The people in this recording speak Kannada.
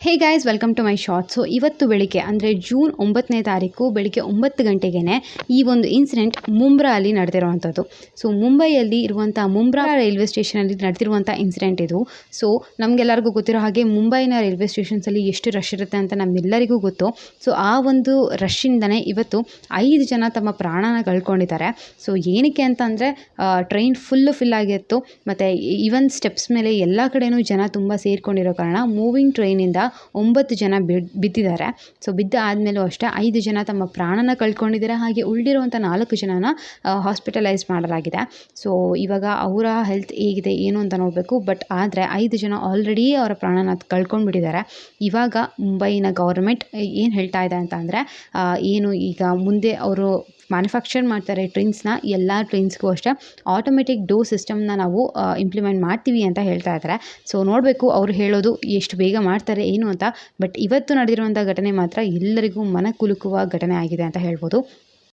Hey guys welcome to my short. So ಇವತ್ತು ಬೆಳಿಗ್ಗೆ ಅಂದರೆ ಜೂನ್ 9ನೇ ತಾರೀಕು ಬೆಳಿಗ್ಗೆ 9 ಗಂಟೆಗೆ ಈ ಒಂದು ಇನ್ಸಿಡೆಂಟ್ ಮುಂಬ್ರಾ ಅಲ್ಲಿ ನಡೆದಿರುವಂಥದ್ದು. ಸೊ ಮುಂಬೈಯಲ್ಲಿ ಇರುವಂಥ ಮುಂಬ್ರಾ ರೈಲ್ವೆ ಸ್ಟೇಷನಲ್ಲಿ ನಡೆದಿರುವಂಥ ಇನ್ಸಿಡೆಂಟ್ ಇದು. ಸೊ ನಮಗೆಲ್ಲರಿಗೂ ಗೊತ್ತಿರೋ ಹಾಗೆ ಮುಂಬೈನ ರೈಲ್ವೆ ಸ್ಟೇಷನ್ಸಲ್ಲಿ ಎಷ್ಟು ರಶ್ ಇರುತ್ತೆ ಅಂತ ನಮ್ಮೆಲ್ಲರಿಗೂ ಗೊತ್ತು. ಸೊ ಆ ಒಂದು ರಶ್ಶಿಂದನೇ ಇವತ್ತು 5 ಜನ ತಮ್ಮ ಪ್ರಾಣನ ಕಳ್ಕೊಂಡಿದ್ದಾರೆ. ಸೊ ಏನಕ್ಕೆ ಅಂತ ಅಂದರೆ ಟ್ರೈನ್ ಫಿಲ್ ಆಗಿತ್ತು ಮತ್ತು ಈವನ್ ಸ್ಟೆಪ್ಸ್ ಮೇಲೆ ಎಲ್ಲ ಕಡೆಯೂ ಜನ ತುಂಬ ಸೇರಿಕೊಂಡಿರೋ ಕಾರಣ ಮೂವಿಂಗ್ ಟ್ರೈನಿಂದ 9 ಜನ ಬಿದ್ದಿದ್ದಾರೆ. ಸೊ ಬಿದ್ದ ಆದಮೇಲೂ ಅಷ್ಟೇ 5 ಜನ ತಮ್ಮ ಪ್ರಾಣನ ಕಳ್ಕೊಂಡಿದ್ದಾರೆ. ಹಾಗೆ ಉಳಿದಿರುವಂಥ 4 ಜನನ ಹಾಸ್ಪಿಟಲೈಸ್ ಮಾಡಲಾಗಿದೆ. ಸೊ ಇವಾಗ ಅವರ ಹೆಲ್ತ್ ಹೇಗಿದೆ ಏನು ಅಂತ ನೋಡಬೇಕು. ಬಟ್ ಆದರೆ 5 ಜನ ಆಲ್ರೆಡಿ ಅವರ ಪ್ರಾಣನ ಕಳ್ಕೊಂಡ್ಬಿಟ್ಟಿದ್ದಾರೆ. ಇವಾಗ ಮುಂಬೈನ ಗೌರ್ಮೆಂಟ್ ಏನು ಹೇಳ್ತಾ ಇದೆ ಅಂತ ಅಂದರೆ ಏನು ಈಗ ಮುಂದೆ ಅವರು ಮ್ಯಾನುಫ್ಯಾಕ್ಚರ್ ಮಾಡ್ತಾರೆ ಟ್ರೈನ್ಸ್ನ, ಎಲ್ಲ ಟ್ರೈನ್ಸ್ಗೂ ಅಷ್ಟೇ ಆಟೋಮೆಟಿಕ್ ಡೋರ್ ಸಿಸ್ಟಮ್ನ ನಾವು ಇಂಪ್ಲಿಮೆಂಟ್ ಮಾಡ್ತೀವಿ ಅಂತ ಹೇಳ್ತಾ ಇದ್ದಾರೆ. ಸೊ ನೋಡಬೇಕು ಅವರು ಹೇಳೋದು ಎಷ್ಟು ಬೇಗ ಮಾಡ್ತಾರೆ ಏನು ಅಂತ. ಬಟ್ ಇವತ್ತು ನಡೆದಿರುವಂಥ ಘಟನೆ ಮಾತ್ರ ಎಲ್ಲರಿಗೂ ಮನಕುಲುಕುವ ಘಟನೆ ಆಗಿದೆ ಅಂತ ಹೇಳ್ಬೋದು.